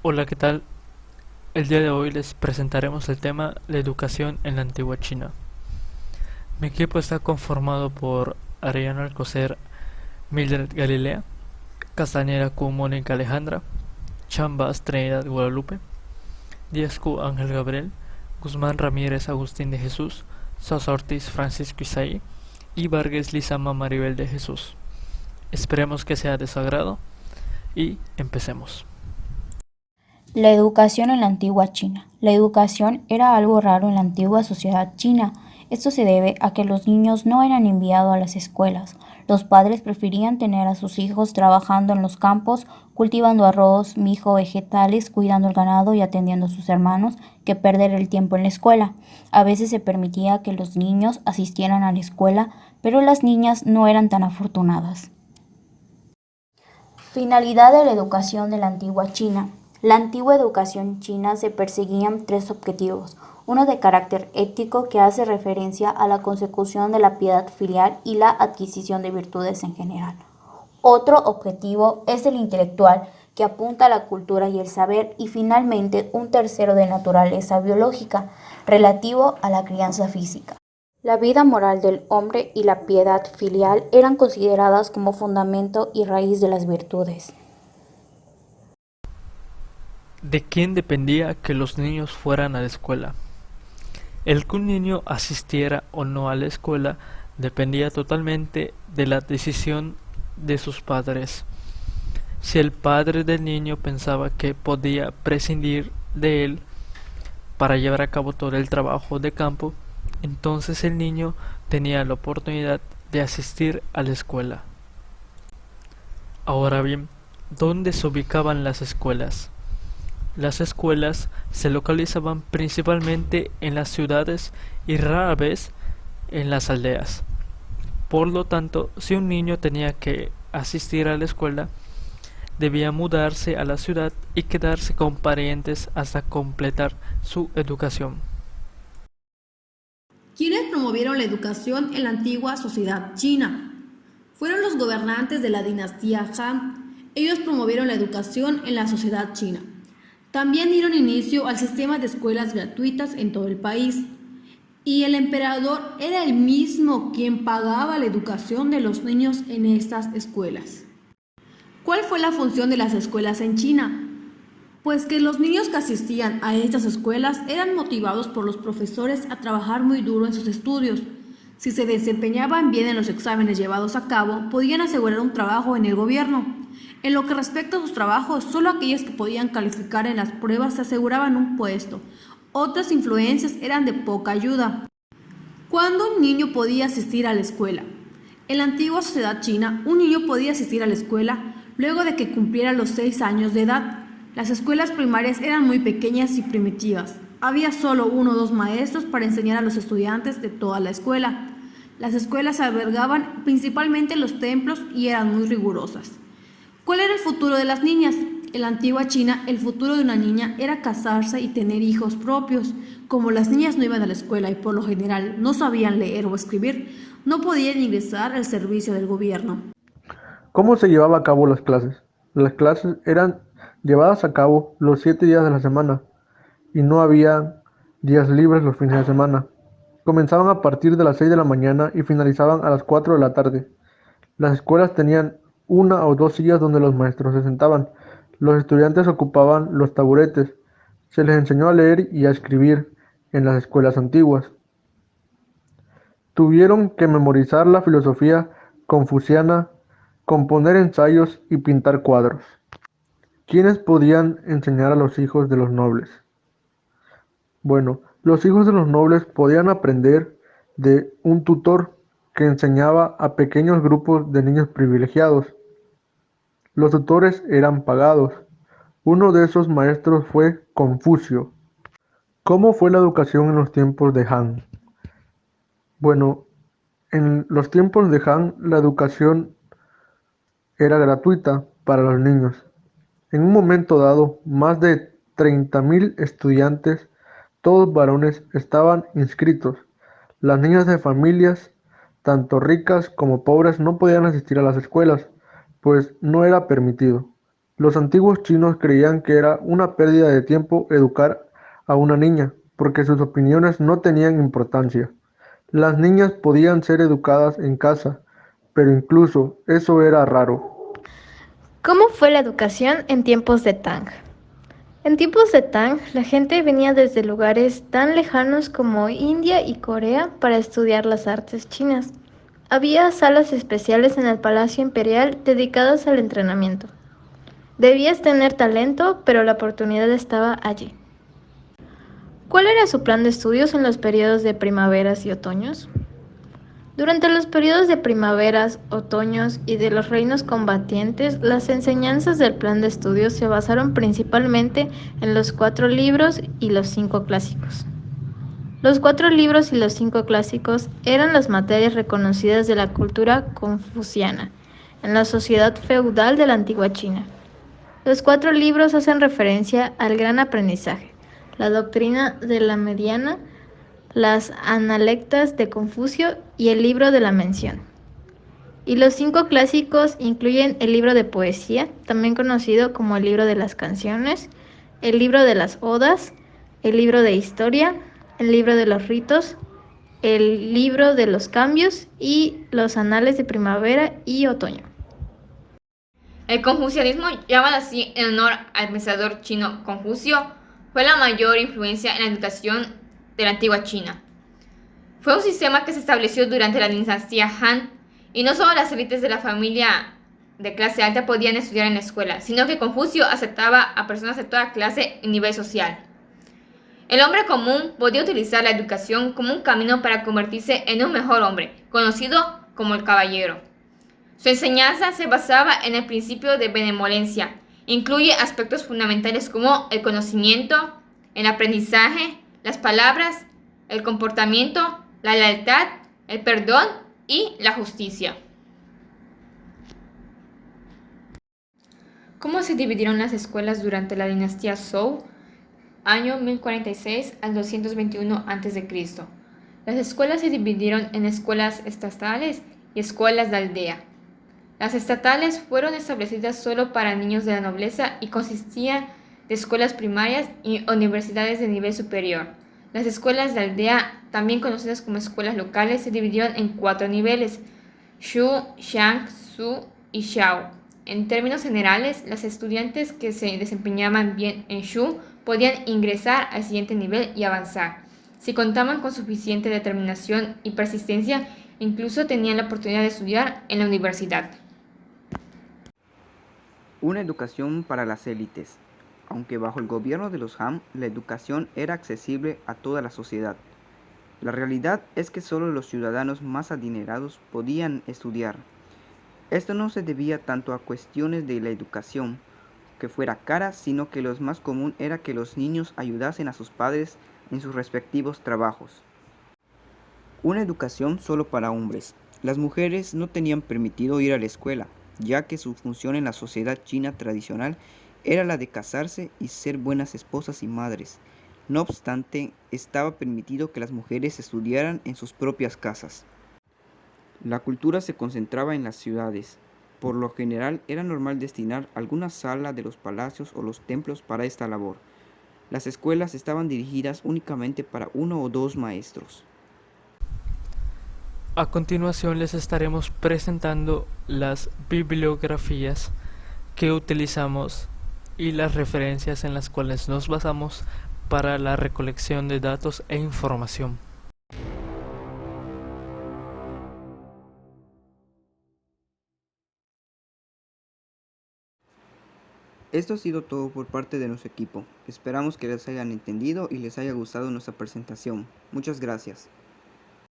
Hola, ¿qué tal? El día de hoy les presentaremos el tema la educación en la antigua China. Mi equipo está conformado por Ariana Alcocer, Mildred Galilea, Castañeda Q Mónica Alejandra, Chambas Trinidad Guadalupe, Díaz Q Ángel Gabriel, Guzmán Ramírez Agustín de Jesús, Sosa Ortiz Francisco Isaí y Vargas Lizama Maribel de Jesús. Esperemos que sea de su agrado y empecemos. La educación en la antigua China. La educación era algo raro en la antigua sociedad china. Esto se debe a que los niños no eran enviados a las escuelas. Los padres preferían tener a sus hijos trabajando en los campos, cultivando arroz, mijo, vegetales, cuidando el ganado y atendiendo a sus hermanos, que perder el tiempo en la escuela. A veces se permitía que los niños asistieran a la escuela, pero las niñas no eran tan afortunadas. Finalidad de la educación de la antigua China. La antigua educación china se perseguían tres objetivos. Uno de carácter ético que hace referencia a la consecución de la piedad filial y la adquisición de virtudes en general. Otro objetivo es el intelectual que apunta a la cultura y el saber y finalmente un tercero de naturaleza biológica relativo a la crianza física. La vida moral del hombre y la piedad filial eran consideradas como fundamento y raíz de las virtudes. ¿De quién dependía que los niños fueran a la escuela? El que un niño asistiera o no a la escuela dependía totalmente de la decisión de sus padres. Si el padre del niño pensaba que podía prescindir de él para llevar a cabo todo el trabajo de campo, entonces el niño tenía la oportunidad de asistir a la escuela. Ahora bien, ¿dónde se ubicaban las escuelas? Las escuelas se localizaban principalmente en las ciudades y rara vez en las aldeas. Por lo tanto, si un niño tenía que asistir a la escuela, debía mudarse a la ciudad y quedarse con parientes hasta completar su educación. ¿Quiénes promovieron la educación en la antigua sociedad china? Fueron los gobernantes de la dinastía Han. Ellos promovieron la educación en la sociedad china. También dieron inicio al sistema de escuelas gratuitas en todo el país. Y el emperador era el mismo quien pagaba la educación de los niños en estas escuelas. ¿Cuál fue la función de las escuelas en China? Pues que los niños que asistían a estas escuelas eran motivados por los profesores a trabajar muy duro en sus estudios. Si se desempeñaban bien en los exámenes llevados a cabo, podían asegurar un trabajo en el gobierno. En lo que respecta a sus trabajos, solo aquellos que podían calificar en las pruebas se aseguraban un puesto. Otras influencias eran de poca ayuda. ¿Cuándo un niño podía asistir a la escuela? En la antigua sociedad china, un niño podía asistir a la escuela luego de que cumpliera los 6 años de edad. Las escuelas primarias eran muy pequeñas y primitivas. Había solo uno o dos maestros para enseñar a los estudiantes de toda la escuela. Las escuelas albergaban principalmente los templos y eran muy rigurosas. ¿Cuál era el futuro de las niñas? En la antigua China, el futuro de una niña era casarse y tener hijos propios. Como las niñas no iban a la escuela y por lo general no sabían leer o escribir, no podían ingresar al servicio del gobierno. ¿Cómo se llevaba a cabo las clases? Las clases eran llevadas a cabo los 7 días de la semana y no había días libres los fines de semana. Comenzaban a partir de las 6 de la mañana y finalizaban a las 4 de la tarde. Las escuelas tenían una o dos sillas donde los maestros se sentaban. Los estudiantes ocupaban los taburetes. Se les enseñó a leer y a escribir en las escuelas antiguas. Tuvieron que memorizar la filosofía confuciana, componer ensayos y pintar cuadros. ¿Quiénes podían enseñar a los hijos de los nobles? Bueno, los hijos de los nobles podían aprender de un tutor que enseñaba a pequeños grupos de niños privilegiados. Los tutores eran pagados. Uno de esos maestros fue Confucio. ¿Cómo fue la educación en los tiempos de Han? Bueno, en los tiempos de Han la educación era gratuita para los niños. En un momento dado, más de 30.000 estudiantes, todos varones, estaban inscritos. Las niñas de familias, tanto ricas como pobres, no podían asistir a las escuelas, pues no era permitido. Los antiguos chinos creían que era una pérdida de tiempo educar a una niña, porque sus opiniones no tenían importancia. Las niñas podían ser educadas en casa, pero incluso eso era raro. ¿Cómo fue la educación en tiempos de Tang? En tiempos de Tang, la gente venía desde lugares tan lejanos como India y Corea para estudiar las artes chinas. Había salas especiales en el Palacio Imperial dedicadas al entrenamiento. Debías tener talento, pero la oportunidad estaba allí. ¿Cuál era su plan de estudios en los periodos de primaveras y otoños? Durante los periodos de primaveras, otoños y de los reinos combatientes, las enseñanzas del plan de estudios se basaron principalmente en los 4 libros y los 5 clásicos. Los 4 libros y los 5 clásicos eran las materias reconocidas de la cultura confuciana en la sociedad feudal de la antigua China. Los 4 libros hacen referencia al gran aprendizaje, la doctrina de la mediana, las analectas de Confucio y el libro de la mención. Y los 5 clásicos incluyen el libro de poesía, también conocido como el libro de las canciones, el libro de las odas, el libro de historia, el libro de los ritos, el libro de los cambios y los anales de primavera y otoño. El confucianismo, llamado así en honor al pensador chino Confucio, fue la mayor influencia en la educación de la antigua China. Fue un sistema que se estableció durante la dinastía Han, y no solo las élites de la familia de clase alta podían estudiar en la escuela, sino que Confucio aceptaba a personas de toda clase y nivel social. El hombre común podía utilizar la educación como un camino para convertirse en un mejor hombre, conocido como el caballero. Su enseñanza se basaba en el principio de benevolencia. Incluye aspectos fundamentales como el conocimiento, el aprendizaje, las palabras, el comportamiento, la lealtad, el perdón y la justicia. ¿Cómo se dividieron las escuelas durante la dinastía Zhou? Año 1046 al 221 a.C. Las escuelas se dividieron en escuelas estatales y escuelas de aldea. Las estatales fueron establecidas solo para niños de la nobleza y consistían de escuelas primarias y universidades de nivel superior. Las escuelas de aldea, también conocidas como escuelas locales, se dividieron en 4 niveles: Shu, Shang, Su y Xiao. En términos generales, los estudiantes que se desempeñaban bien en Shu podían ingresar al siguiente nivel y avanzar. Si contaban con suficiente determinación y persistencia, incluso tenían la oportunidad de estudiar en la universidad. Una educación para las élites. Aunque bajo el gobierno de los Han, la educación era accesible a toda la sociedad. La realidad es que solo los ciudadanos más adinerados podían estudiar. Esto no se debía tanto a cuestiones de la educación, que fuera cara, sino que lo más común era que los niños ayudasen a sus padres en sus respectivos trabajos. Una educación solo para hombres. Las mujeres no tenían permitido ir a la escuela, ya que su función en la sociedad china tradicional era la de casarse y ser buenas esposas y madres. No obstante, estaba permitido que las mujeres estudiaran en sus propias casas. La cultura se concentraba en las ciudades. Por lo general, era normal destinar alguna sala de los palacios o los templos para esta labor. Las escuelas estaban dirigidas únicamente para 1 o 2 maestros. A continuación les estaremos presentando las bibliografías que utilizamos y las referencias en las cuales nos basamos para la recolección de datos e información. Esto ha sido todo por parte de nuestro equipo. Esperamos que les hayan entendido y les haya gustado nuestra presentación. Muchas gracias.